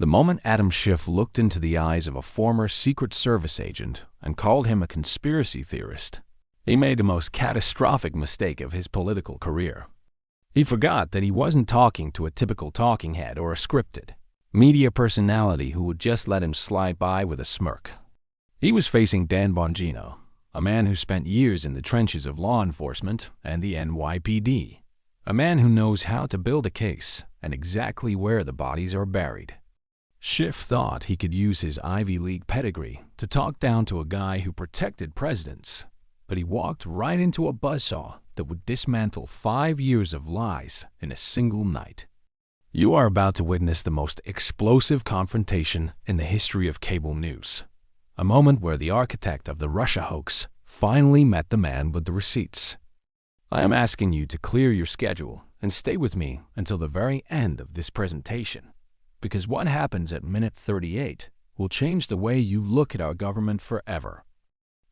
The moment Adam Schiff looked into the eyes of a former Secret Service agent and called him a conspiracy theorist, he made the most catastrophic mistake of his political career. He forgot that he wasn't talking to a typical talking head or a scripted media personality who would just let him slide by with a smirk. He was facing Dan Bongino, a man who spent years in the trenches of law enforcement and the NYPD, a man who knows how to build a case and exactly where the bodies are buried. Schiff thought he could use his Ivy League pedigree to talk down to a guy who protected presidents, but he walked right into a buzzsaw that would dismantle 5 years of lies in a single night. You are about to witness the most explosive confrontation in the history of cable news, a moment where the architect of the Russia hoax finally met the man with the receipts. I am asking you to clear your schedule and stay with me until the very end of this presentation, because what happens at minute 38 will change the way you look at our government forever.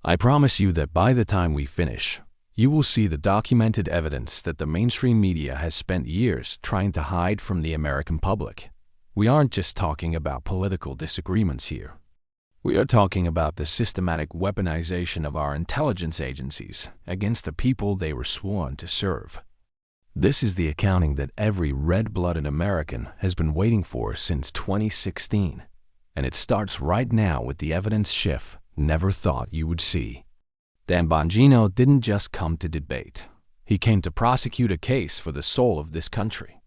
I promise you that by the time we finish, you will see the documented evidence that the mainstream media has spent years trying to hide from the American public. We aren't just talking about political disagreements here. We are talking about the systematic weaponization of our intelligence agencies against the people they were sworn to serve. This is the accounting that every red-blooded American has been waiting for since 2016, and it starts right now with the evidence Schiff never thought you would see. Dan Bongino didn't just come to debate. He came to prosecute a case for the soul of this country.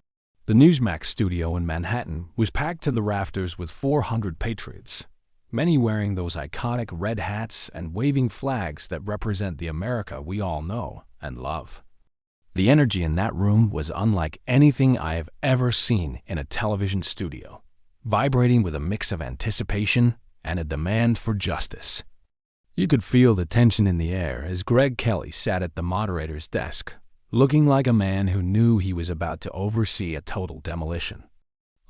The Newsmax studio in Manhattan was packed to the rafters with 400 patriots, many wearing those iconic red hats and waving flags that represent the America we all know and love. The energy in that room was unlike anything I have ever seen in a television studio, vibrating with a mix of anticipation and a demand for justice. You could feel the tension in the air as Greg Kelly sat at the moderator's desk, looking like a man who knew he was about to oversee a total demolition.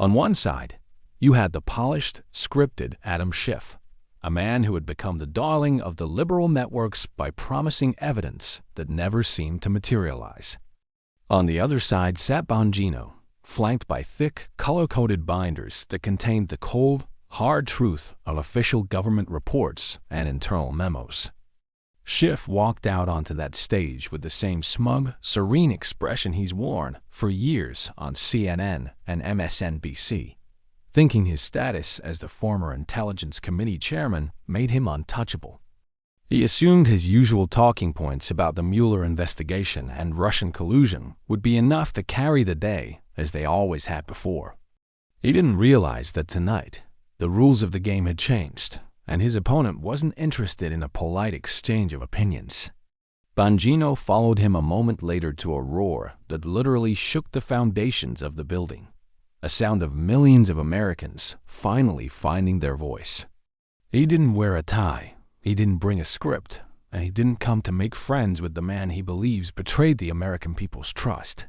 On one side, you had the polished, scripted Adam Schiff, a man who had become the darling of the liberal networks by promising evidence that never seemed to materialize. On the other side sat Bongino, flanked by thick, color-coded binders that contained the cold, hard truth of official government reports and internal memos. Schiff walked out onto that stage with the same smug, serene expression he's worn for years on CNN and MSNBC, thinking his status as the former Intelligence Committee chairman made him untouchable. He assumed his usual talking points about the Mueller investigation and Russian collusion would be enough to carry the day, as they always had before. He didn't realize that tonight, the rules of the game had changed, and his opponent wasn't interested in a polite exchange of opinions. Bongino followed him a moment later to a roar that literally shook the foundations of the building, a sound of millions of Americans finally finding their voice. He didn't wear a tie, he didn't bring a script, and he didn't come to make friends with the man he believes betrayed the American people's trust.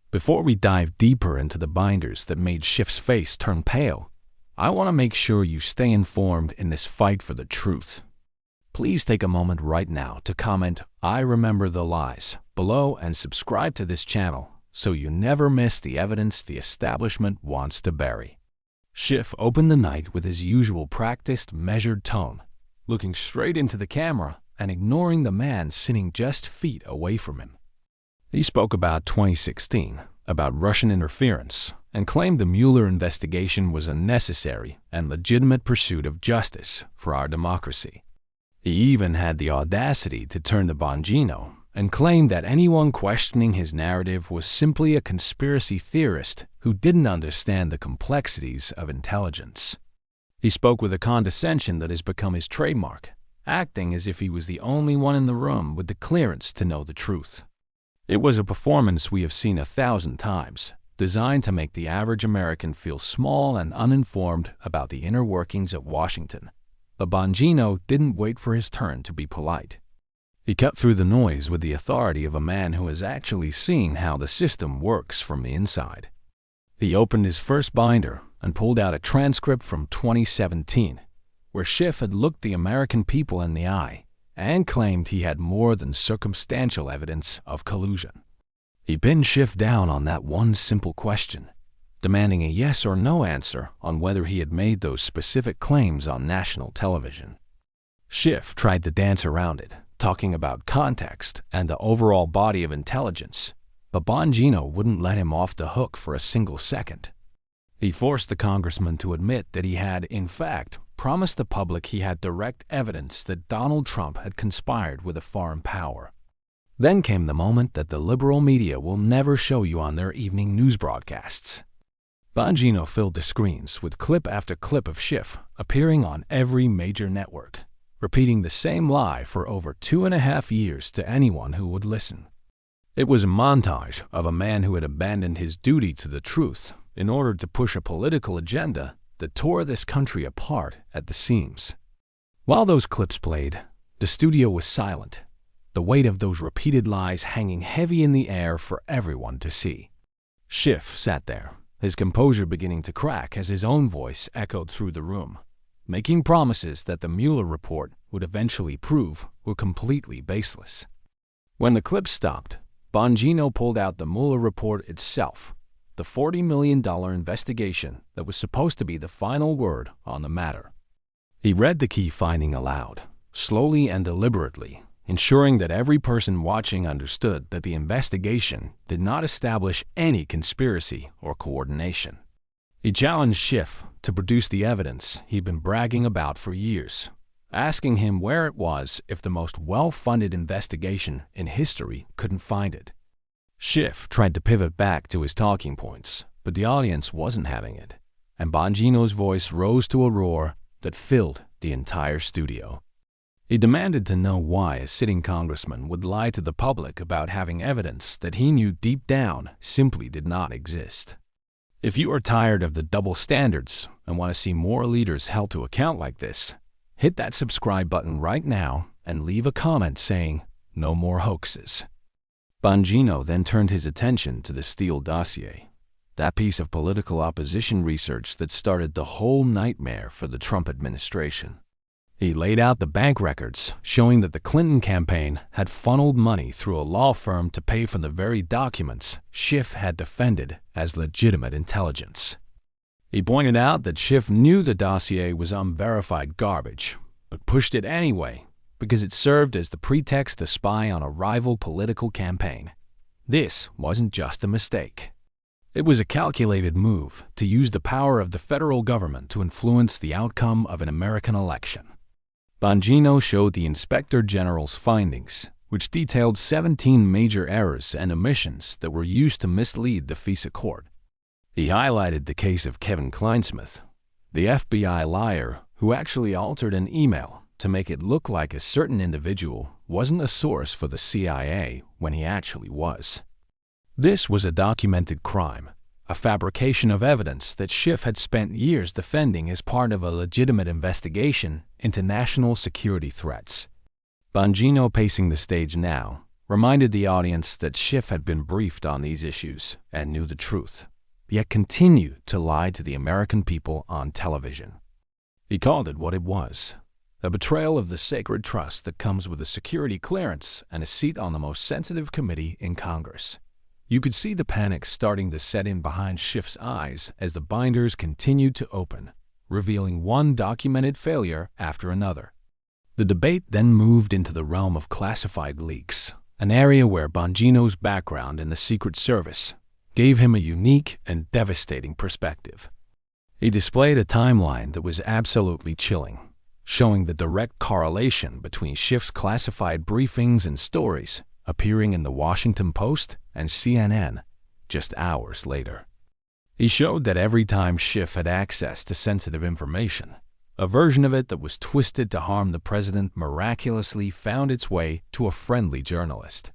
Before we dive deeper into the binders that made Schiff's face turn pale, I want to make sure you stay informed in this fight for the truth. Please take a moment right now to comment "I remember the lies" below and subscribe to this channel so you never miss the evidence the establishment wants to bury. Schiff opened the night with his usual practiced, measured tone, looking straight into the camera and ignoring the man sitting just feet away from him. He spoke about 2016, about Russian interference, and claimed the Mueller investigation was a necessary and legitimate pursuit of justice for our democracy. He even had the audacity to turn to Bongino and claimed that anyone questioning his narrative was simply a conspiracy theorist who didn't understand the complexities of intelligence. He spoke with a condescension that has become his trademark, acting as if he was the only one in the room with the clearance to know the truth. It was a performance we have seen 1,000 times, designed to make the average American feel small and uninformed about the inner workings of Washington. But Bongino didn't wait for his turn to be polite. He cut through the noise with the authority of a man who has actually seen how the system works from the inside. He opened his first binder and pulled out a transcript from 2017, where Schiff had looked the American people in the eye and claimed he had more than circumstantial evidence of collusion. He pinned Schiff down on that one simple question: demanding a yes or no answer on whether he had made those specific claims on national television. Schiff tried to dance around it, talking about context and the overall body of intelligence, but Bongino wouldn't let him off the hook for a single second. He forced the congressman to admit that he had, in fact, promised the public he had direct evidence that Donald Trump had conspired with a foreign power. Then came the moment that the liberal media will never show you on their evening news broadcasts. Bongino filled the screens with clip after clip of Schiff appearing on every major network, repeating the same lie for over 2.5 years to anyone who would listen. It was a montage of a man who had abandoned his duty to the truth in order to push a political agenda that tore this country apart at the seams. While those clips played, the studio was silent, the weight of those repeated lies hanging heavy in the air for everyone to see. Schiff sat there, his composure beginning to crack as his own voice echoed through the room, making promises that the Mueller report would eventually prove were completely baseless. When the clip stopped, Bongino pulled out the Mueller report itself, the $40 million investigation that was supposed to be the final word on the matter. He read the key finding aloud, slowly and deliberately, ensuring that every person watching understood that the investigation did not establish any conspiracy or coordination. He challenged Schiff to produce the evidence he'd been bragging about for years, asking him where it was if the most well-funded investigation in history couldn't find it. Schiff tried to pivot back to his talking points, but the audience wasn't having it, and Bongino's voice rose to a roar that filled the entire studio. He demanded to know why a sitting congressman would lie to the public about having evidence that he knew deep down simply did not exist. If you are tired of the double standards and want to see more leaders held to account like this, hit that subscribe button right now and leave a comment saying, "No more hoaxes." Bongino then turned his attention to the Steele Dossier, that piece of political opposition research that started the whole nightmare for the Trump administration. He laid out the bank records showing that the Clinton campaign had funneled money through a law firm to pay for the very documents Schiff had defended as legitimate intelligence. He pointed out that Schiff knew the dossier was unverified garbage, but pushed it anyway because it served as the pretext to spy on a rival political campaign. This wasn't just a mistake. It was a calculated move to use the power of the federal government to influence the outcome of an American election. Bongino showed the Inspector General's findings, which detailed 17 major errors and omissions that were used to mislead the FISA court. He highlighted the case of Kevin Kleinsmith, the FBI liar who actually altered an email to make it look like a certain individual wasn't a source for the CIA when he actually was. This was a documented crime, a fabrication of evidence that Schiff had spent years defending as part of a legitimate investigation into national security threats. Bongino, pacing the stage now, reminded the audience that Schiff had been briefed on these issues and knew the truth, yet continued to lie to the American people on television. He called it what it was, a betrayal of the sacred trust that comes with a security clearance and a seat on the most sensitive committee in Congress. You could see the panic starting to set in behind Schiff's eyes as the binders continued to open, revealing one documented failure after another. The debate then moved into the realm of classified leaks, an area where Bongino's background in the Secret Service gave him a unique and devastating perspective. He displayed a timeline that was absolutely chilling, showing the direct correlation between Schiff's classified briefings and stories appearing in the Washington Post and CNN just hours later. He showed that every time Schiff had access to sensitive information, a version of it that was twisted to harm the president miraculously found its way to a friendly journalist.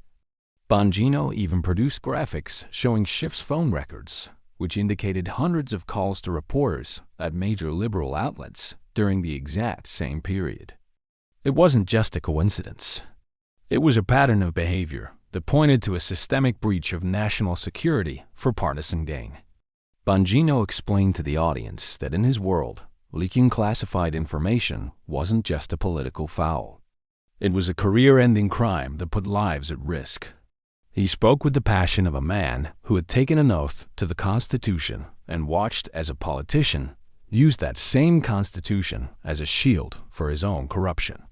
Bongino even produced graphics showing Schiff's phone records, which indicated hundreds of calls to reporters at major liberal outlets during the exact same period. It wasn't just a coincidence. It was a pattern of behavior that pointed to a systemic breach of national security for partisan gain. Bongino explained to the audience that in his world, leaking classified information wasn't just a political foul. It was a career-ending crime that put lives at risk. He spoke with the passion of a man who had taken an oath to the Constitution and watched as a politician used that same Constitution as a shield for his own corruption.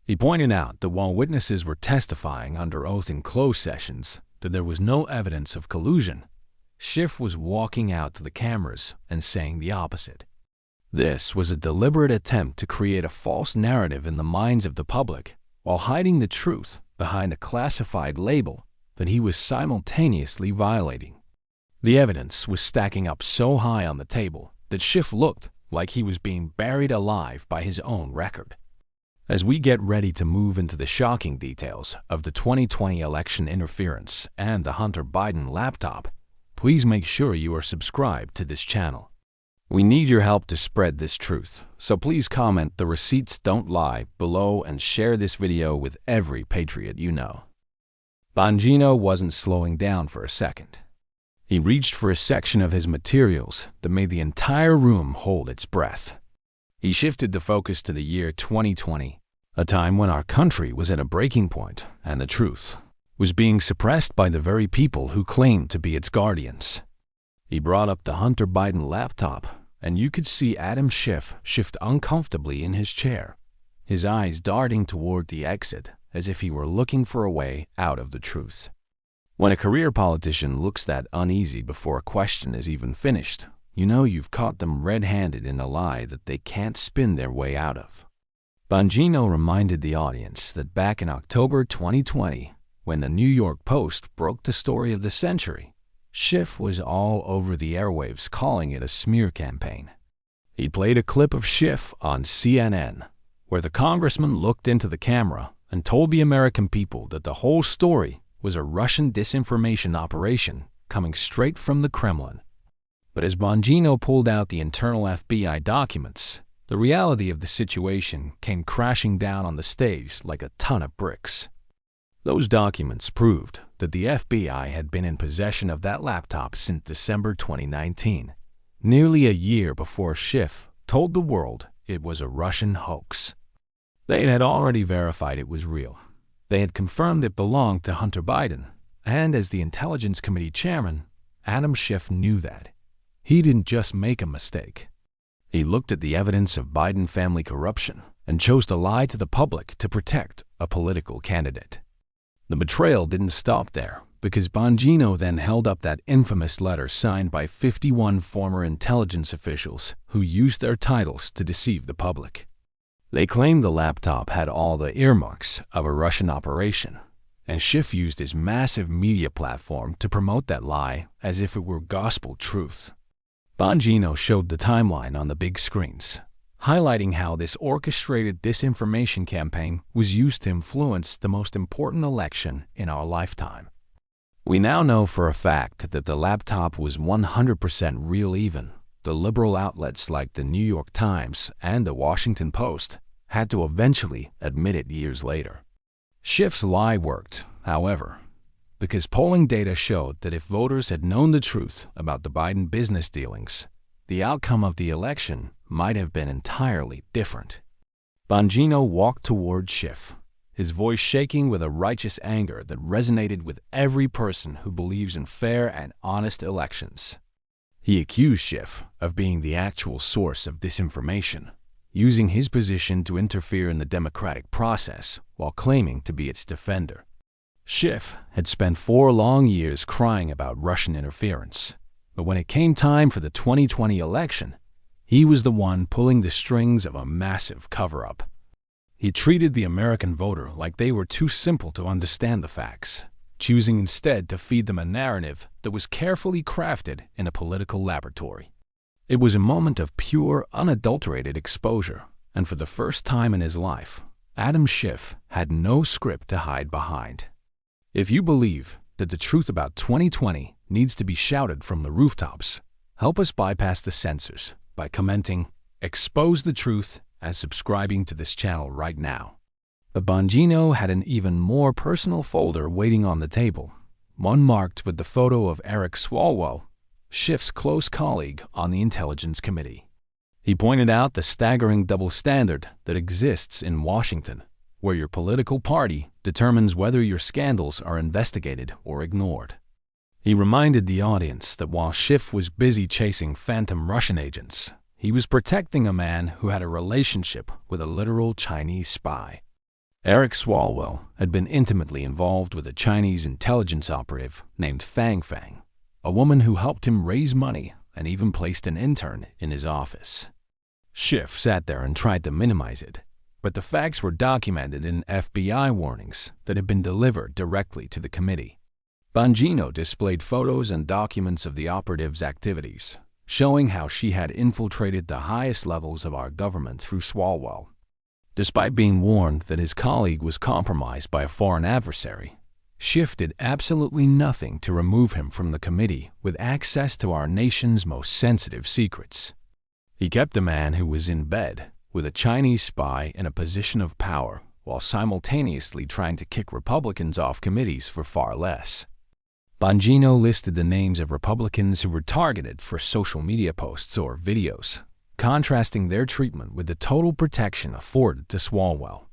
He pointed out that while witnesses were testifying under oath in closed sessions that there was no evidence of collusion, Schiff was walking out to the cameras and saying the opposite. This was a deliberate attempt to create a false narrative in the minds of the public while hiding the truth behind a classified label that he was simultaneously violating. The evidence was stacking up so high on the table that Schiff looked like he was being buried alive by his own record. As we get ready to move into the shocking details of the 2020 election interference and the Hunter Biden laptop, please make sure you are subscribed to this channel. We need your help to spread this truth, so please comment "The receipts don't lie" below and share this video with every patriot you know. Bongino wasn't slowing down for a second. He reached for a section of his materials that made the entire room hold its breath. He shifted the focus to the year 2020, a time when our country was at a breaking point and the truth was being suppressed by the very people who claimed to be its guardians. He brought up the Hunter Biden laptop, and you could see Adam Schiff shift uncomfortably in his chair, his eyes darting toward the exit as if he were looking for a way out of the truth. When a career politician looks that uneasy before a question is even finished, you know you've caught them red-handed in a lie that they can't spin their way out of. Bongino reminded the audience that back in October 2020, when the New York Post broke the story of the century, Schiff was all over the airwaves calling it a smear campaign. He played a clip of Schiff on CNN, where the congressman looked into the camera and told the American people that the whole story was a Russian disinformation operation coming straight from the Kremlin. But as Bongino pulled out the internal FBI documents, the reality of the situation came crashing down on the stage like a ton of bricks. Those documents proved that the FBI had been in possession of that laptop since December 2019, nearly a year before Schiff told the world it was a Russian hoax. They had already verified it was real. They had confirmed it belonged to Hunter Biden, and as the Intelligence Committee chairman, Adam Schiff knew that. He didn't just make a mistake. He looked at the evidence of Biden family corruption and chose to lie to the public to protect a political candidate. The betrayal didn't stop there, because Bongino then held up that infamous letter signed by 51 former intelligence officials who used their titles to deceive the public. They claimed the laptop had all the earmarks of a Russian operation, and Schiff used his massive media platform to promote that lie as if it were gospel truth. Bongino showed the timeline on the big screens, highlighting how this orchestrated disinformation campaign was used to influence the most important election in our lifetime. We now know for a fact that the laptop was 100% real. Even the liberal outlets like the New York Times and the Washington Post had to eventually admit it years later. Schiff's lie worked, however, because polling data showed that if voters had known the truth about the Biden business dealings, the outcome of the election might have been entirely different. Bongino walked toward Schiff, his voice shaking with a righteous anger that resonated with every person who believes in fair and honest elections. He accused Schiff of being the actual source of disinformation, using his position to interfere in the democratic process while claiming to be its defender. Schiff had spent 4 long years crying about Russian interference, but when it came time for the 2020 election, he was the one pulling the strings of a massive cover-up. He treated the American voter like they were too simple to understand the facts, choosing instead to feed them a narrative that was carefully crafted in a political laboratory. It was a moment of pure, unadulterated exposure, and for the first time in his life, Adam Schiff had no script to hide behind. If you believe that the truth about 2020 needs to be shouted from the rooftops, help us bypass the censors by commenting, "Expose the truth," and subscribing to this channel right now. But Bongino had an even more personal folder waiting on the table, one marked with the photo of Eric Swalwell, Schiff's close colleague on the Intelligence Committee. He pointed out the staggering double standard that exists in Washington, where your political party determines whether your scandals are investigated or ignored. He reminded the audience that while Schiff was busy chasing phantom Russian agents, he was protecting a man who had a relationship with a literal Chinese spy. Eric Swalwell had been intimately involved with a Chinese intelligence operative named Fang Fang, a woman who helped him raise money and even placed an intern in his office. Schiff sat there and tried to minimize it, but the facts were documented in FBI warnings that had been delivered directly to the committee. Bongino displayed photos and documents of the operative's activities, showing how she had infiltrated the highest levels of our government through Swalwell. Despite being warned that his colleague was compromised by a foreign adversary, Schiff did absolutely nothing to remove him from the committee with access to our nation's most sensitive secrets. He kept the man who was in bed with a Chinese spy in a position of power while simultaneously trying to kick Republicans off committees for far less. Bongino listed the names of Republicans who were targeted for social media posts or videos, contrasting their treatment with the total protection afforded to Swalwell.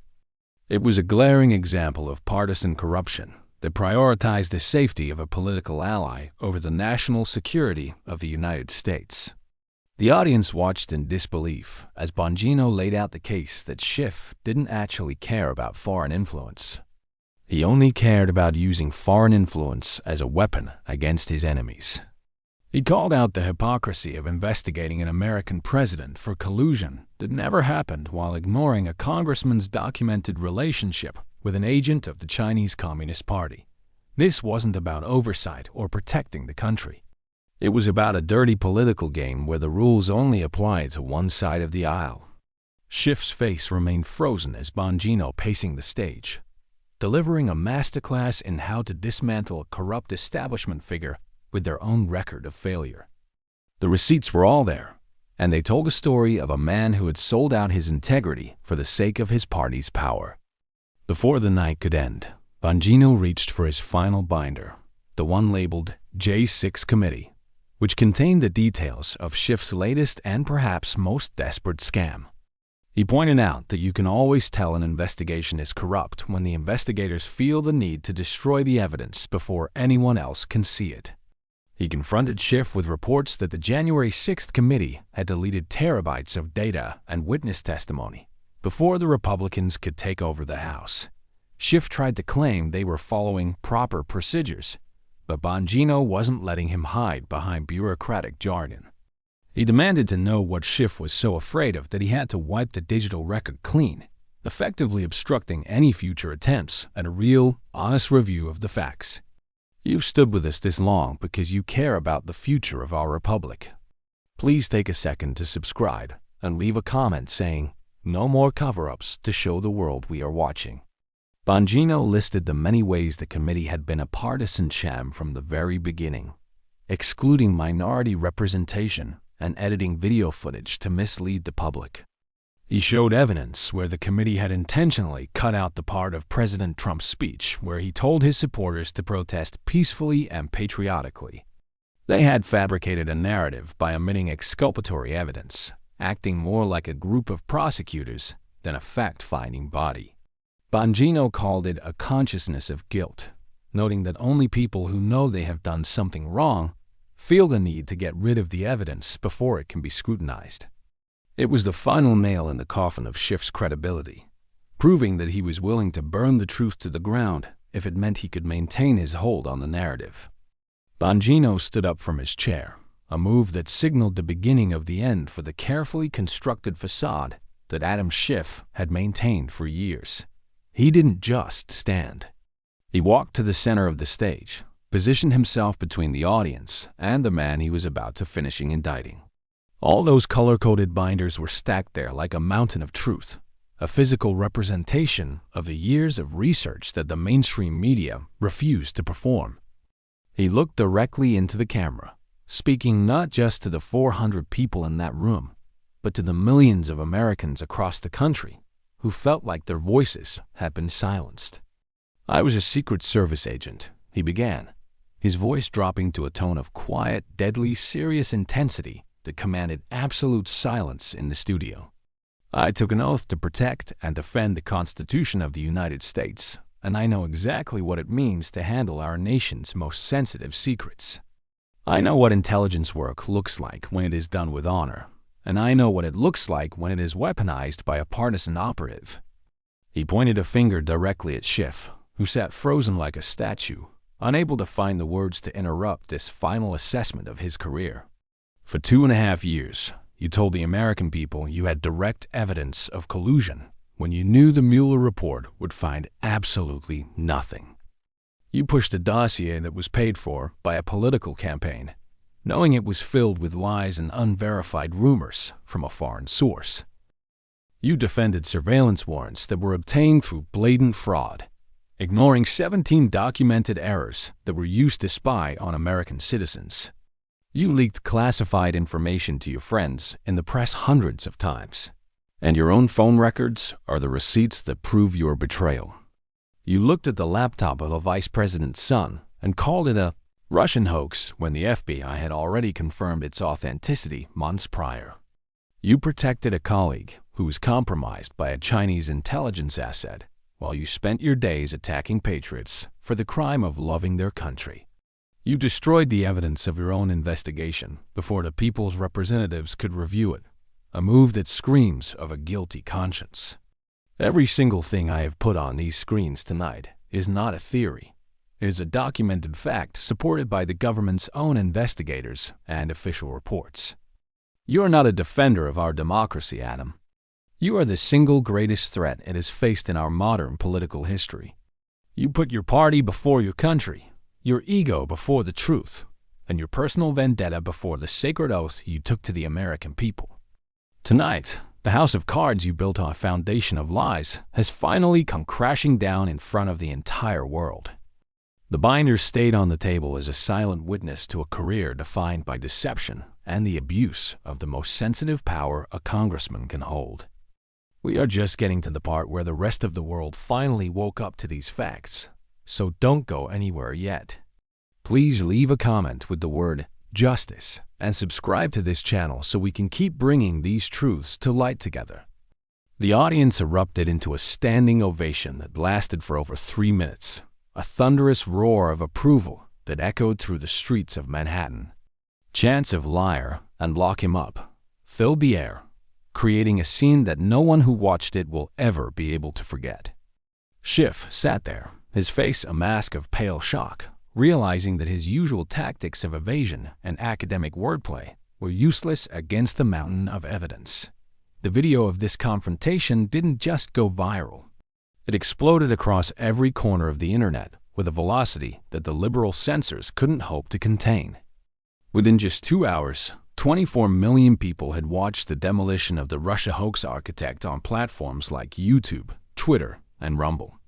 It was a glaring example of partisan corruption that prioritized the safety of a political ally over the national security of the United States. The audience watched in disbelief as Bongino laid out the case that Schiff didn't actually care about foreign influence. He only cared about using foreign influence as a weapon against his enemies. He called out the hypocrisy of investigating an American president for collusion that never happened while ignoring a congressman's documented relationship with an agent of the Chinese Communist Party. This wasn't about oversight or protecting the country. It was about a dirty political game where the rules only apply to one side of the aisle. Schiff's face remained frozen as Bongino pacing the stage, delivering a masterclass in how to dismantle a corrupt establishment figure with their own record of failure. The receipts were all there, and they told a story of a man who had sold out his integrity for the sake of his party's power. Before the night could end, Bongino reached for his final binder, the one labeled J6 Committee, which contained the details of Schiff's latest and perhaps most desperate scam. He pointed out that you can always tell an investigation is corrupt when the investigators feel the need to destroy the evidence before anyone else can see it. He confronted Schiff with reports that the January 6th committee had deleted terabytes of data and witness testimony before the Republicans could take over the House. Schiff tried to claim they were following proper procedures, but Bongino wasn't letting him hide behind bureaucratic jargon. He demanded to know what Schiff was so afraid of that he had to wipe the digital record clean, effectively obstructing any future attempts at a real, honest review of the facts. You've stood with us this long because you care about the future of our republic. Please take a second to subscribe and leave a comment saying, "No more cover-ups," to show the world we are watching. Bongino listed the many ways the committee had been a partisan sham from the very beginning, excluding minority representation and editing video footage to mislead the public. He showed evidence where the committee had intentionally cut out the part of President Trump's speech where he told his supporters to protest peacefully and patriotically. They had fabricated a narrative by omitting exculpatory evidence, acting more like a group of prosecutors than a fact-finding body. Bongino called it a consciousness of guilt, noting that only people who know they have done something wrong feel the need to get rid of the evidence before it can be scrutinized. It was the final nail in the coffin of Schiff's credibility, proving that he was willing to burn the truth to the ground if it meant he could maintain his hold on the narrative. Bongino stood up from his chair, a move that signaled the beginning of the end for the carefully constructed facade that Adam Schiff had maintained for years. He didn't just stand. He walked to the center of the stage, positioned himself between the audience and the man he was about to finishing indicting. All those color-coded binders were stacked there like a mountain of truth, a physical representation of the years of research that the mainstream media refused to perform. He looked directly into the camera, speaking not just to the 400 people in that room, but to the millions of Americans across the country who felt like their voices had been silenced. "I was a Secret Service agent," he began, his voice dropping to a tone of quiet, deadly, serious intensity that commanded absolute silence in the studio. I took an oath to protect and defend the Constitution of the United States, and I know exactly what it means to handle our nation's most sensitive secrets. I know what intelligence work looks like when it is done with honor, and I know what it looks like when it is weaponized by a partisan operative." He pointed a finger directly at Schiff, who sat frozen like a statue, unable to find the words to interrupt this final assessment of his career. "For 2.5 years, you told the American people you had direct evidence of collusion when you knew the Mueller report would find absolutely nothing. You pushed a dossier that was paid for by a political campaign, knowing it was filled with lies and unverified rumors from a foreign source. You defended surveillance warrants that were obtained through blatant fraud, ignoring 17 documented errors that were used to spy on American citizens. You leaked classified information to your friends in the press hundreds of times, and your own phone records are the receipts that prove your betrayal. You looked at the laptop of a vice president's son and called it a Russian hoax when the FBI had already confirmed its authenticity months prior. You protected a colleague who was compromised by a Chinese intelligence asset while you spent your days attacking patriots for the crime of loving their country. You destroyed the evidence of your own investigation before the people's representatives could review it, a move that screams of a guilty conscience. Every single thing I have put on these screens tonight is not a theory. It is a documented fact supported by the government's own investigators and official reports. You are not a defender of our democracy, Adam. You are the single greatest threat it has faced in our modern political history. You put your party before your country, your ego before the truth, and your personal vendetta before the sacred oath you took to the American people. Tonight, the house of cards you built on a foundation of lies has finally come crashing down in front of the entire world. The binder stayed on the table as a silent witness to a career defined by deception and the abuse of the most sensitive power a congressman can hold. We are just getting to the part where the rest of the world finally woke up to these facts, so don't go anywhere yet. Please leave a comment with the word justice and subscribe to this channel so we can keep bringing these truths to light together. The audience erupted into a standing ovation that lasted for over 3 minutes, a thunderous roar of approval that echoed through the streets of Manhattan. Chants of "liar" and "lock him up" filled the air, creating a scene that no one who watched it will ever be able to forget. Schiff sat there, his face a mask of pale shock, realizing that his usual tactics of evasion and academic wordplay were useless against the mountain of evidence. The video of this confrontation didn't just go viral. It exploded across every corner of the internet with a velocity that the liberal censors couldn't hope to contain. Within just 2 hours, 24 million people had watched the demolition of the Russia hoax architect on platforms like YouTube, Twitter, and Rumble.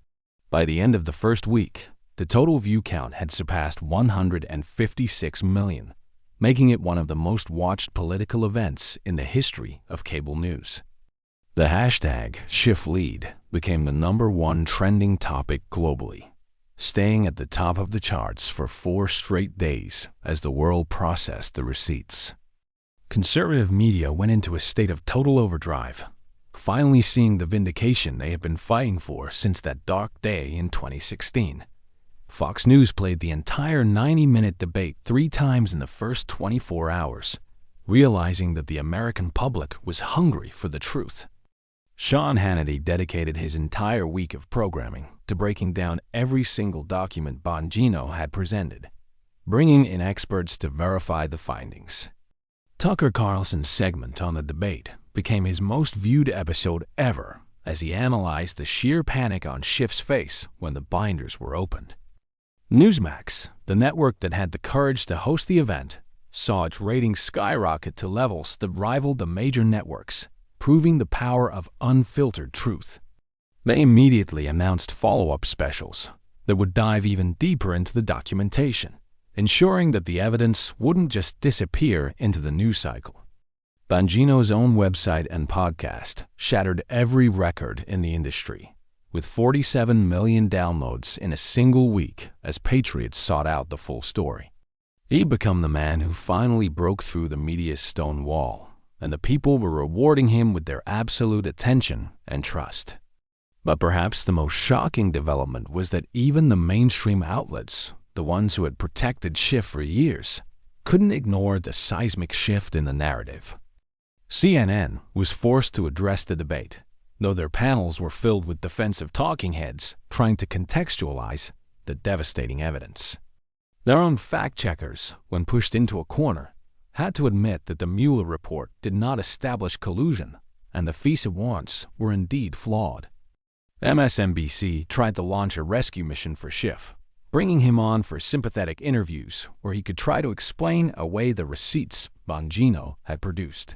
By the end of the first week, the total view count had surpassed 156 million, making it one of the most watched political events in the history of cable news. The hashtag #SchiffLead became the #1 trending topic globally, staying at the top of the charts for 4 straight days as the world processed the receipts. Conservative media went into a state of total overdrive, finally seeing the vindication they had been fighting for since that dark day in 2016. Fox News played the entire 90-minute debate 3 times in the first 24 hours, realizing that the American public was hungry for the truth. Sean Hannity dedicated his entire week of programming to breaking down every single document Bongino had presented, bringing in experts to verify the findings. Tucker Carlson's segment on the debate became his most viewed episode ever as he analyzed the sheer panic on Schiff's face when the binders were opened. Newsmax, the network that had the courage to host the event, saw its ratings skyrocket to levels that rivaled the major networks, proving the power of unfiltered truth. They immediately announced follow-up specials that would dive even deeper into the documentation, ensuring that the evidence wouldn't just disappear into the news cycle. Bongino's own website and podcast shattered every record in the industry, with 47 million downloads in a single week as patriots sought out the full story. He'd become the man who finally broke through the media's stone wall, and the people were rewarding him with their absolute attention and trust. But perhaps the most shocking development was that even the mainstream outlets, the ones who had protected Schiff for years, couldn't ignore the seismic shift in the narrative. CNN was forced to address the debate, though their panels were filled with defensive talking heads trying to contextualize the devastating evidence. Their own fact-checkers, when pushed into a corner, had to admit that the Mueller report did not establish collusion, and the FISA warrants were indeed flawed. MSNBC tried to launch a rescue mission for Schiff, bringing him on for sympathetic interviews where he could try to explain away the receipts Bongino had produced.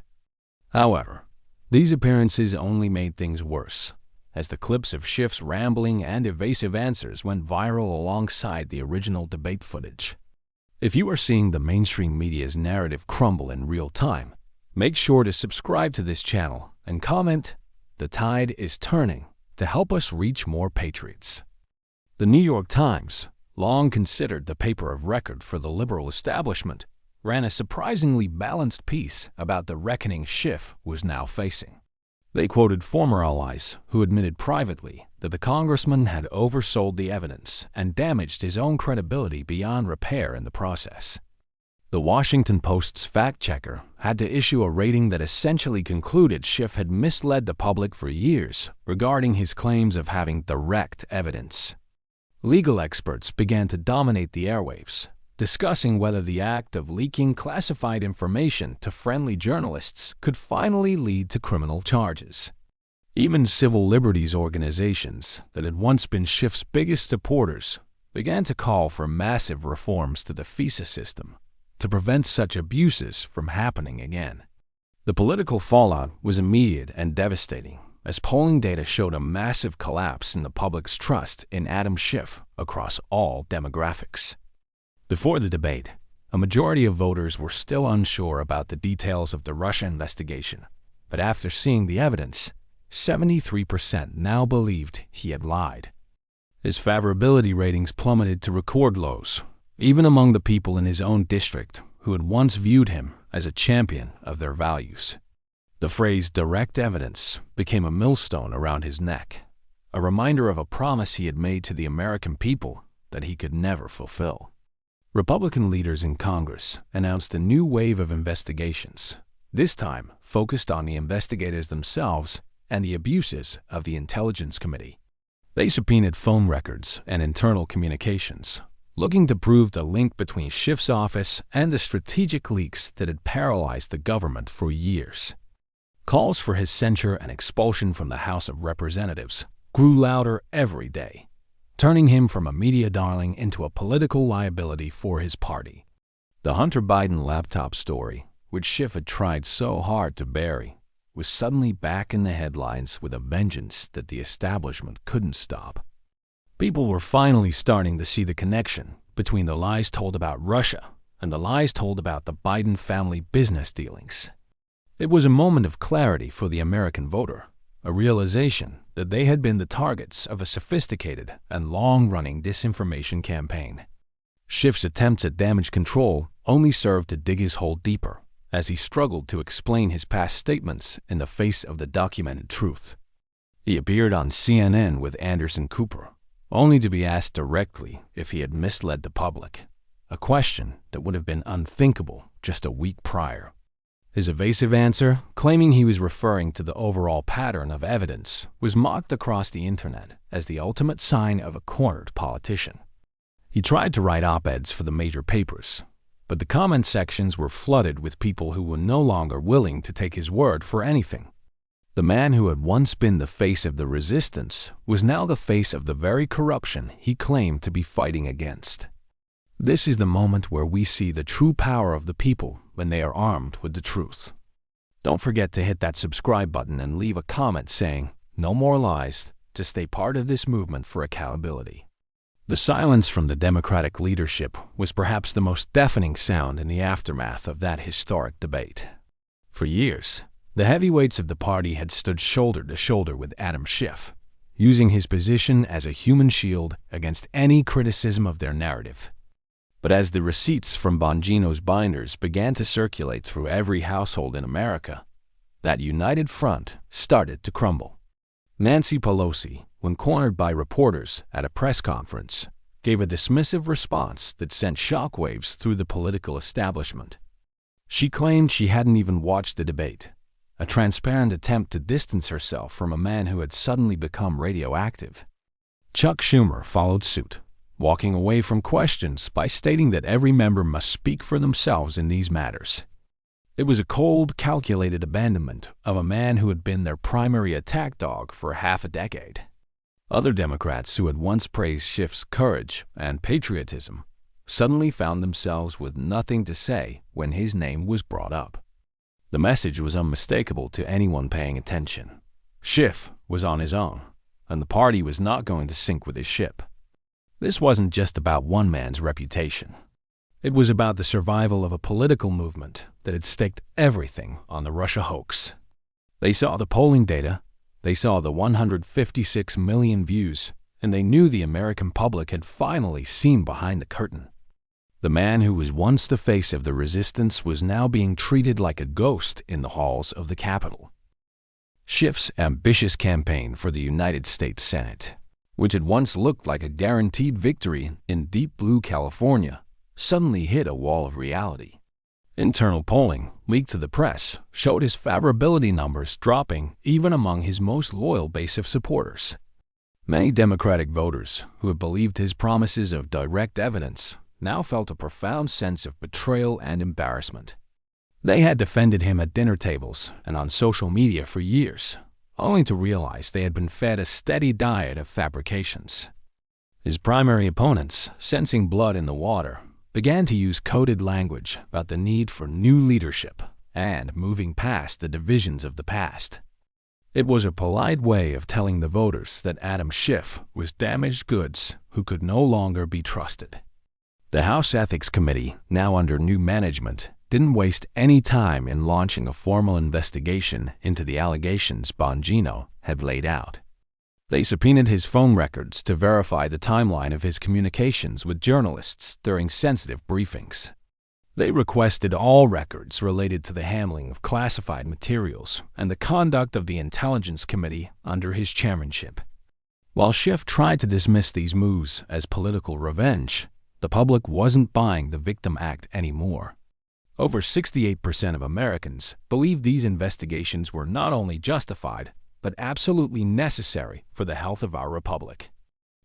However, these appearances only made things worse, as the clips of Schiff's rambling and evasive answers went viral alongside the original debate footage. If you are seeing the mainstream media's narrative crumble in real time, make sure to subscribe to this channel and comment, "The tide is turning," to help us reach more patriots. The New York Times, long considered the paper of record for the liberal establishment, ran a surprisingly balanced piece about the reckoning Schiff was now facing. They quoted former allies who admitted privately that the congressman had oversold the evidence and damaged his own credibility beyond repair in the process. The Washington Post's fact-checker had to issue a rating that essentially concluded Schiff had misled the public for years regarding his claims of having direct evidence. Legal experts began to dominate the airwaves, discussing whether the act of leaking classified information to friendly journalists could finally lead to criminal charges. Even civil liberties organizations that had once been Schiff's biggest supporters began to call for massive reforms to the FISA system to prevent such abuses from happening again. The political fallout was immediate and devastating, as polling data showed a massive collapse in the public's trust in Adam Schiff across all demographics. Before the debate, a majority of voters were still unsure about the details of the Russia investigation, but after seeing the evidence, 73% now believed he had lied. His favorability ratings plummeted to record lows, even among the people in his own district who had once viewed him as a champion of their values. The phrase direct evidence became a millstone around his neck, a reminder of a promise he had made to the American people that he could never fulfill. Republican leaders in Congress announced a new wave of investigations, this time focused on the investigators themselves and the abuses of the Intelligence Committee. They subpoenaed phone records and internal communications, looking to prove the link between Schiff's office and the strategic leaks that had paralyzed the government for years. Calls for his censure and expulsion from the House of Representatives grew louder every day, turning him from a media darling into a political liability for his party. The Hunter Biden laptop story, which Schiff had tried so hard to bury, was suddenly back in the headlines with a vengeance that the establishment couldn't stop. People were finally starting to see the connection between the lies told about Russia and the lies told about the Biden family business dealings. It was a moment of clarity for the American voter, a realization that they had been the targets of a sophisticated and long-running disinformation campaign. Schiff's attempts at damage control only served to dig his hole deeper as he struggled to explain his past statements in the face of the documented truth. He appeared on CNN with Anderson Cooper, only to be asked directly if he had misled the public, a question that would have been unthinkable just a week prior. His evasive answer, claiming he was referring to the overall pattern of evidence, was mocked across the internet as the ultimate sign of a cornered politician. He tried to write op-eds for the major papers, but the comment sections were flooded with people who were no longer willing to take his word for anything. The man who had once been the face of the resistance was now the face of the very corruption he claimed to be fighting against. This is the moment where we see the true power of the people when they are armed with the truth. Don't forget to hit that subscribe button and leave a comment saying, "No more lies," to stay part of this movement for accountability. The silence from the Democratic leadership was perhaps the most deafening sound in the aftermath of that historic debate. For years, the heavyweights of the party had stood shoulder to shoulder with Adam Schiff, using his position as a human shield against any criticism of their narrative. But as the receipts from Bongino's binders began to circulate through every household in America, That united front started to crumble. Nancy Pelosi, when cornered by reporters at a press conference, gave a dismissive response that sent shockwaves through the political establishment. She claimed she hadn't even watched the debate, a transparent attempt to distance herself from a man who had suddenly become radioactive. Chuck Schumer followed suit, walking away from questions by stating that every member must speak for themselves in these matters. It was a cold, calculated abandonment of a man who had been their primary attack dog for half a decade. Other Democrats who had once praised Schiff's courage and patriotism suddenly found themselves with nothing to say when his name was brought up. The message was unmistakable to anyone paying attention. Schiff was on his own, and the party was not going to sink with his ship. This wasn't just about one man's reputation. It was about the survival of a political movement that had staked everything on the Russia hoax. They saw the polling data, they saw the 156 million views, and they knew the American public had finally seen behind the curtain. The man who was once the face of the resistance was now being treated like a ghost in the halls of the Capitol. Schiff's ambitious campaign for the United States Senate, which had once looked like a guaranteed victory in deep blue California, suddenly hit a wall of reality. Internal polling, leaked to the press, showed his favorability numbers dropping even among his most loyal base of supporters. Many Democratic voters who had believed his promises of direct evidence now felt a profound sense of betrayal and embarrassment. They had defended him at dinner tables and on social media for years, only to realize they had been fed a steady diet of fabrications. His primary opponents, sensing blood in the water, began to use coded language about the need for new leadership and moving past the divisions of the past. It was a polite way of telling the voters that Adam Schiff was damaged goods who could no longer be trusted. The House Ethics Committee, now under new management, didn't waste any time in launching a formal investigation into the allegations Bongino had laid out. They subpoenaed his phone records to verify the timeline of his communications with journalists during sensitive briefings. They requested all records related to the handling of classified materials and the conduct of the Intelligence Committee under his chairmanship. While Schiff tried to dismiss these moves as political revenge, the public wasn't buying the Victim Act anymore. Over 68% of Americans believed these investigations were not only justified, but absolutely necessary for the health of our republic.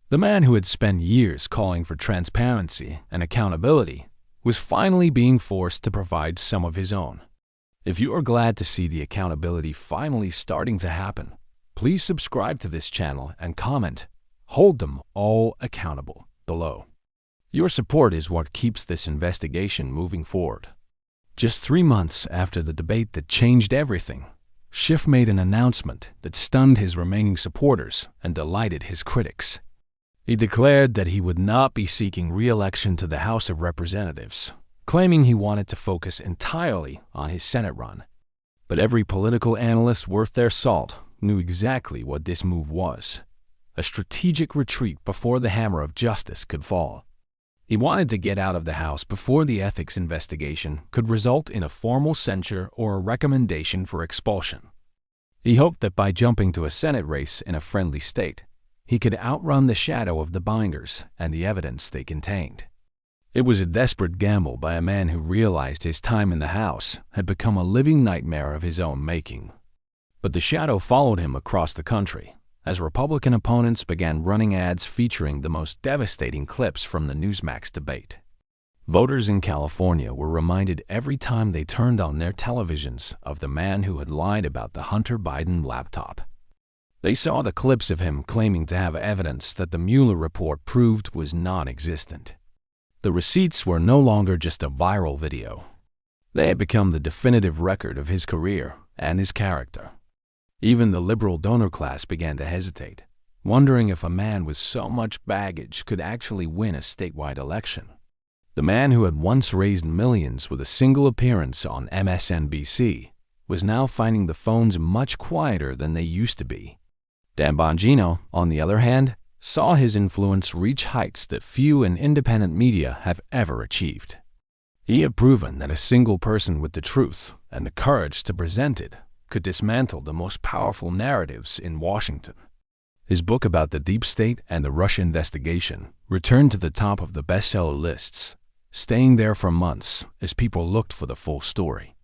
The man who had spent years calling for transparency and accountability was finally being forced to provide some of his own. If you are glad to see the accountability finally starting to happen, please subscribe to this channel and comment, "Hold them all accountable," below. Your support is what keeps this investigation moving forward. Just 3 months after the debate that changed everything, Schiff made an announcement that stunned his remaining supporters and delighted his critics. He declared that he would not be seeking re-election to the House of Representatives, claiming he wanted to focus entirely on his Senate run. But every political analyst worth their salt knew exactly what this move was: a strategic retreat before the hammer of justice could fall. He wanted to get out of the House before the ethics investigation could result in a formal censure or a recommendation for expulsion. He hoped that by jumping to a Senate race in a friendly state, he could outrun the shadow of the binders and the evidence they contained. It was a desperate gamble by a man who realized his time in the House had become a living nightmare of his own making. But the shadow followed him across the country as Republican opponents began running ads featuring the most devastating clips from the Newsmax debate. Voters in California were reminded every time they turned on their televisions of the man who had lied about the Hunter Biden laptop. They saw the clips of him claiming to have evidence that the Mueller report proved was non-existent. The receipts were no longer just a viral video. They had become the definitive record of his career and his character. Even the liberal donor class began to hesitate, wondering if a man with so much baggage could actually win a statewide election. The man who had once raised millions with a single appearance on MSNBC was now finding the phones much quieter than they used to be. Dan Bongino, on the other hand, saw his influence reach heights that few in independent media have ever achieved. He had proven that a single person with the truth and the courage to present it could dismantle the most powerful narratives in Washington. His book about the deep state and the Russia investigation returned to the top of the bestseller lists, staying there for months as people looked for the full story.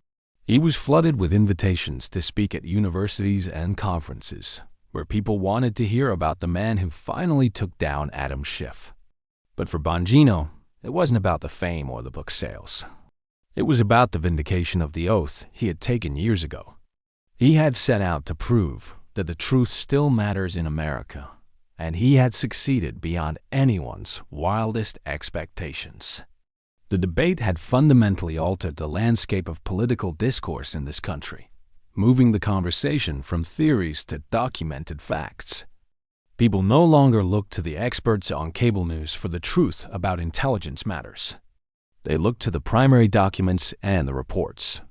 He was flooded with invitations to speak at universities and conferences, where people wanted to hear about the man who finally took down Adam Schiff. But for Bongino, it wasn't about the fame or the book sales. It was about the vindication of the oath he had taken years ago. He had set out to prove that the truth still matters in America, and he had succeeded beyond anyone's wildest expectations. The debate had fundamentally altered the landscape of political discourse in this country, moving the conversation from theories to documented facts. People no longer looked to the experts on cable news for the truth about intelligence matters. They looked to the primary documents and the reports.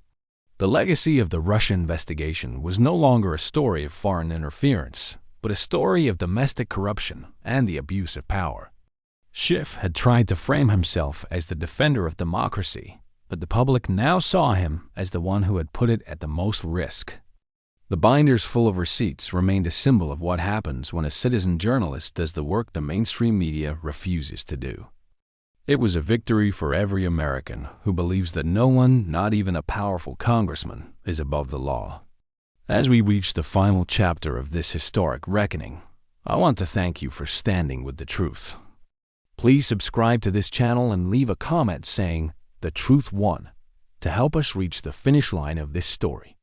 The legacy of the Russia investigation was no longer a story of foreign interference, but a story of domestic corruption and the abuse of power. Schiff had tried to frame himself as the defender of democracy, but the public now saw him as the one who had put it at the most risk. The binders full of receipts remained a symbol of what happens when a citizen journalist does the work the mainstream media refuses to do. It was a victory for every American who believes that no one, not even a powerful congressman, is above the law. As we reach the final chapter of this historic reckoning, I want to thank you for standing with the truth. Please subscribe to this channel and leave a comment saying, "The truth won," to help us reach the finish line of this story.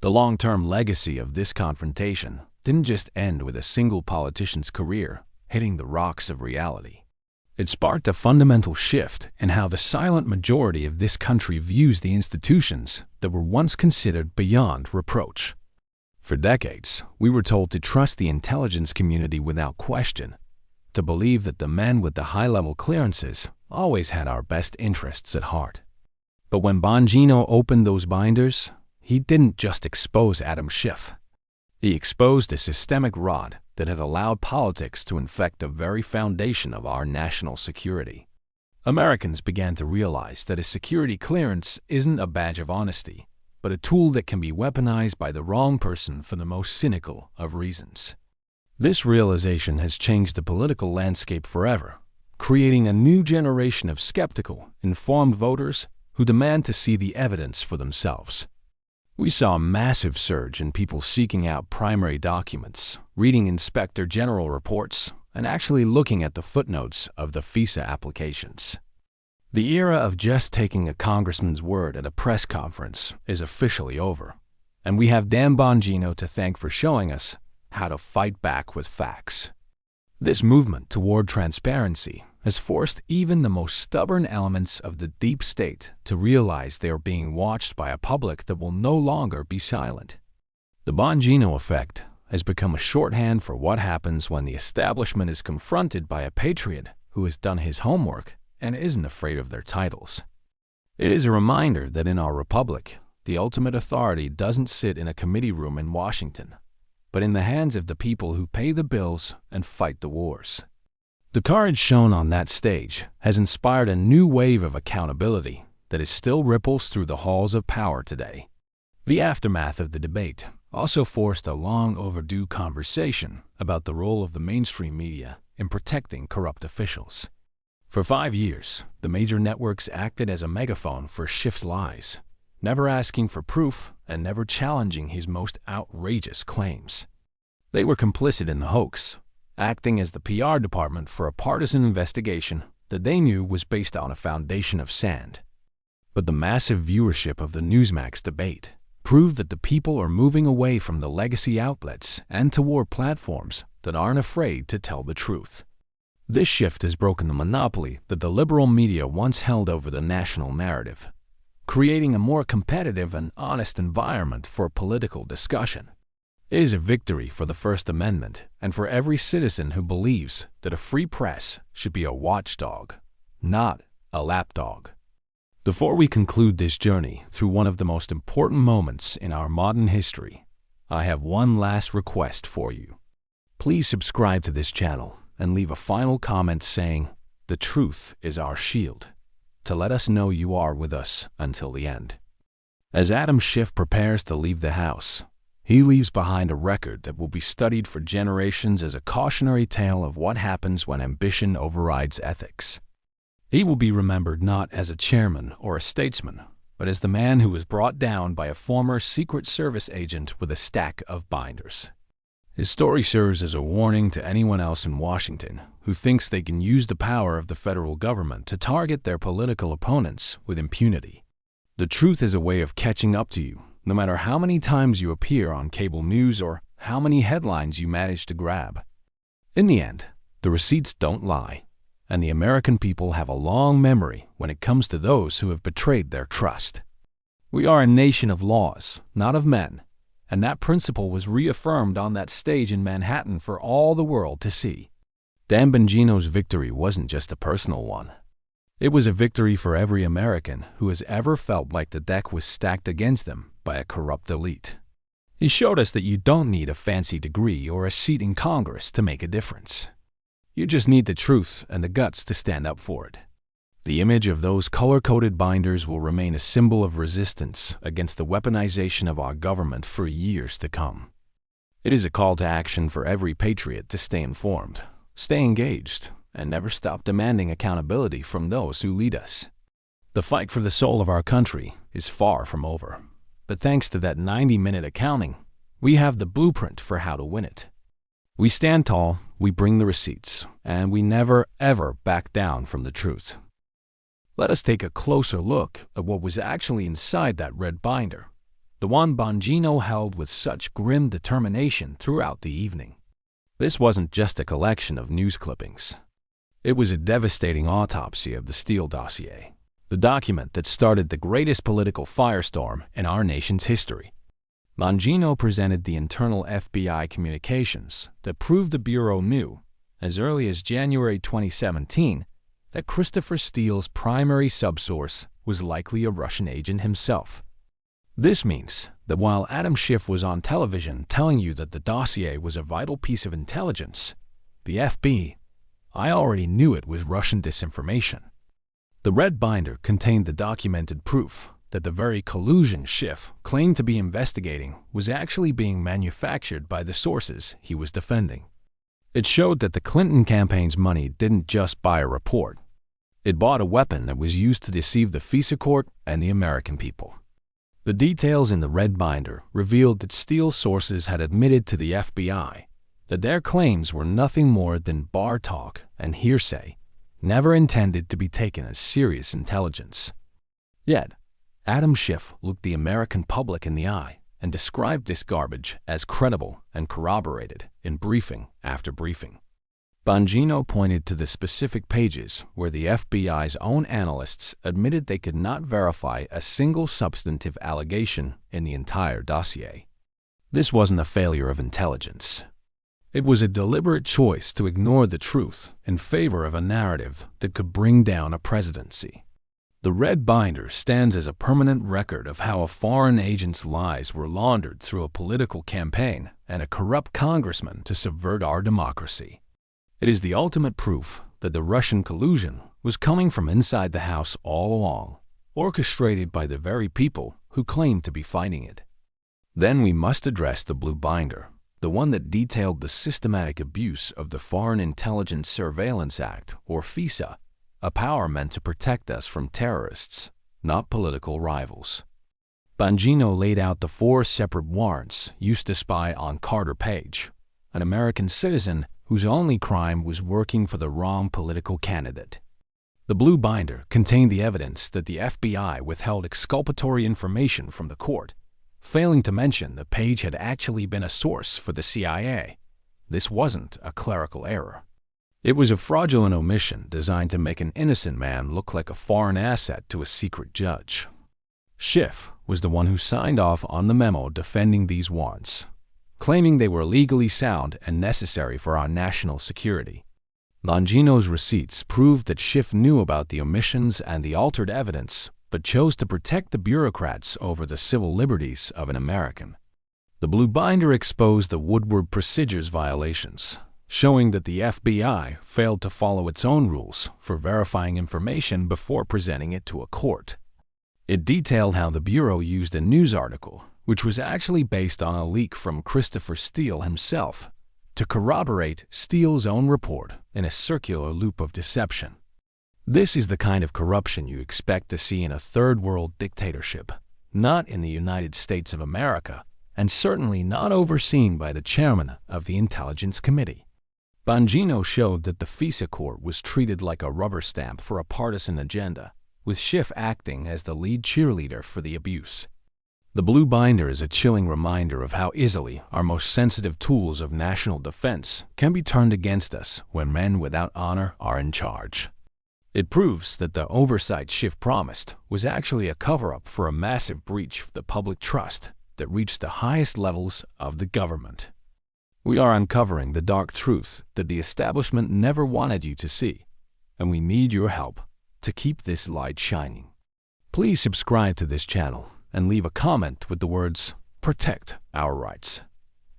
The long-term legacy of this confrontation didn't just end with a single politician's career hitting the rocks of reality. It sparked a fundamental shift in how the silent majority of this country views the institutions that were once considered beyond reproach. For decades, we were told to trust the intelligence community without question, to believe that the men with the high-level clearances always had our best interests at heart. But when Bongino opened those binders, he didn't just expose Adam Schiff. He exposed a systemic rot that had allowed politics to infect the very foundation of our national security. Americans began to realize that a security clearance isn't a badge of honesty, but a tool that can be weaponized by the wrong person for the most cynical of reasons. This realization has changed the political landscape forever, creating a new generation of skeptical, informed voters who demand to see the evidence for themselves. We saw a massive surge in people seeking out primary documents, reading Inspector General reports, and actually looking at the footnotes of the FISA applications. The era of just taking a congressman's word at a press conference is officially over, and we have Dan Bongino to thank for showing us how to fight back with facts. This movement toward transparency has forced even the most stubborn elements of the deep state to realize they are being watched by a public that will no longer be silent. The Bongino effect has become a shorthand for what happens when the establishment is confronted by a patriot who has done his homework and isn't afraid of their titles. It is a reminder that in our republic, the ultimate authority doesn't sit in a committee room in Washington, but in the hands of the people who pay the bills and fight the wars. The courage shown on that stage has inspired a new wave of accountability that is still ripples through the halls of power today. The aftermath of the debate also forced a long overdue conversation about the role of the mainstream media in protecting corrupt officials. For 5 years, the major networks acted as a megaphone for Schiff's lies, never asking for proof and never challenging his most outrageous claims. They were complicit in the hoax, acting as the PR department for a partisan investigation that they knew was based on a foundation of sand. But the massive viewership of the Newsmax debate proved that the people are moving away from the legacy outlets and toward platforms that aren't afraid to tell the truth. This shift has broken the monopoly that the liberal media once held over the national narrative, creating a more competitive and honest environment for political discussion. It is a victory for the First Amendment and for every citizen who believes that a free press should be a watchdog, not a lapdog. Before we conclude this journey through one of the most important moments in our modern history, I have one last request for you. Please subscribe to this channel and leave a final comment saying, "The truth is our shield," to let us know you are with us until the end. As Adam Schiff prepares to leave the house, He leaves behind a record that will be studied for generations as a cautionary tale of what happens when ambition overrides ethics. He will be remembered not as a chairman or a statesman, but as the man who was brought down by a former Secret Service agent with a stack of binders. His story serves as a warning to anyone else in Washington who thinks they can use the power of the federal government to target their political opponents with impunity. The truth is a way of catching up to you, no matter how many times you appear on cable news or how many headlines you manage to grab. In the end, the receipts don't lie, and the American people have a long memory when it comes to those who have betrayed their trust. We are a nation of laws, not of men, and that principle was reaffirmed on that stage in Manhattan for all the world to see. Dan Bongino's victory wasn't just a personal one. It was a victory for every American who has ever felt like the deck was stacked against them by a corrupt elite. He showed us that you don't need a fancy degree or a seat in Congress to make a difference. You just need the truth and the guts to stand up for it. The image of those color-coded binders will remain a symbol of resistance against the weaponization of our government for years to come. It is a call to action for every patriot to stay informed, stay engaged, and never stop demanding accountability from those who lead us. The fight for the soul of our country is far from over, but thanks to that 90-minute accounting, we have the blueprint for how to win it. We stand tall, we bring the receipts, and we never, ever back down from the truth. Let us take a closer look at what was actually inside that red binder, the one Bongino held with such grim determination throughout the evening. This wasn't just a collection of news clippings. It was a devastating autopsy of the Steele Dossier, the document that started the greatest political firestorm in our nation's history. Bongino presented the internal FBI communications that proved the Bureau knew, as early as January 2017, that Christopher Steele's primary subsource was likely a Russian agent himself. This means that while Adam Schiff was on television telling you that the dossier was a vital piece of intelligence, the FBI already knew it was Russian disinformation. The red binder contained the documented proof that the very collusion Schiff claimed to be investigating was actually being manufactured by the sources he was defending. It showed that the Clinton campaign's money didn't just buy a report. It bought a weapon that was used to deceive the FISA court and the American people. The details in the red binder revealed that Steele's sources had admitted to the FBI that their claims were nothing more than bar talk and hearsay, never intended to be taken as serious intelligence. Yet, Adam Schiff looked the American public in the eye and described this garbage as credible and corroborated in briefing after briefing. Bongino pointed to the specific pages where the FBI's own analysts admitted they could not verify a single substantive allegation in the entire dossier. This wasn't a failure of intelligence. It was a deliberate choice to ignore the truth in favor of a narrative that could bring down a presidency. The red binder stands as a permanent record of how a foreign agent's lies were laundered through a political campaign and a corrupt congressman to subvert our democracy. It is the ultimate proof that the Russian collusion was coming from inside the house all along, orchestrated by the very people who claimed to be fighting it. Then we must address the blue binder, the one that detailed the systematic abuse of the Foreign Intelligence Surveillance Act, or FISA, a power meant to protect us from terrorists, not political rivals. Bongino laid out the 4 separate warrants used to spy on Carter Page, an American citizen whose only crime was working for the wrong political candidate. The blue binder contained the evidence that the FBI withheld exculpatory information from the court, failing to mention that Page had actually been a source for the CIA. This wasn't a clerical error. It was a fraudulent omission designed to make an innocent man look like a foreign asset to a secret judge. Schiff was the one who signed off on the memo defending these warrants, claiming they were legally sound and necessary for our national security. Bongino's receipts proved that Schiff knew about the omissions and the altered evidence, but chose to protect the bureaucrats over the civil liberties of an American. The blue binder exposed the Woodward procedures violations, showing that the FBI failed to follow its own rules for verifying information before presenting it to a court. It detailed how the Bureau used a news article which was actually based on a leak from Christopher Steele himself to corroborate Steele's own report in a circular loop of deception. This is the kind of corruption you expect to see in a third-world dictatorship, not in the United States of America, and certainly not overseen by the chairman of the Intelligence Committee. Bongino showed that the FISA court was treated like a rubber stamp for a partisan agenda, with Schiff acting as the lead cheerleader for the abuse. The blue binder is a chilling reminder of how easily our most sensitive tools of national defense can be turned against us when men without honor are in charge. It proves that the oversight Schiff promised was actually a cover-up for a massive breach of the public trust that reached the highest levels of the government. We are uncovering the dark truth that the establishment never wanted you to see, and we need your help to keep this light shining. Please subscribe to this channel and leave a comment with the words, "Protect our rights,"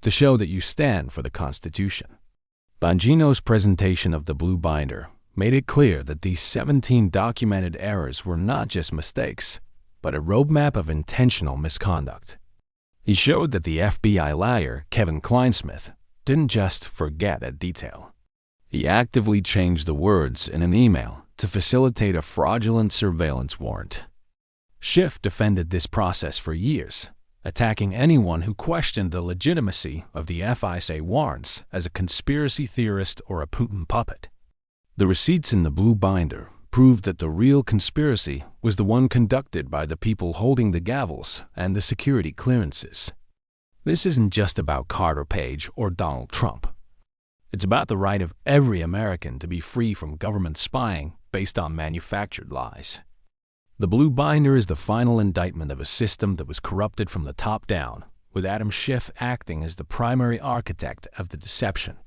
to show that you stand for the Constitution. Bongino's presentation of the blue binder made it clear that these 17 documented errors were not just mistakes, but a roadmap of intentional misconduct. He showed that the FBI liar, Kevin Kleinsmith, didn't just forget a detail. He actively changed the words in an email to facilitate a fraudulent surveillance warrant. Schiff defended this process for years, attacking anyone who questioned the legitimacy of the FISA warrants as a conspiracy theorist or a Putin puppet. The receipts in the blue binder proved that the real conspiracy was the one conducted by the people holding the gavels and the security clearances. This isn't just about Carter Page or Donald Trump. It's about the right of every American to be free from government spying based on manufactured lies. The blue binder is the final indictment of a system that was corrupted from the top down, with Adam Schiff acting as the primary architect of the deception.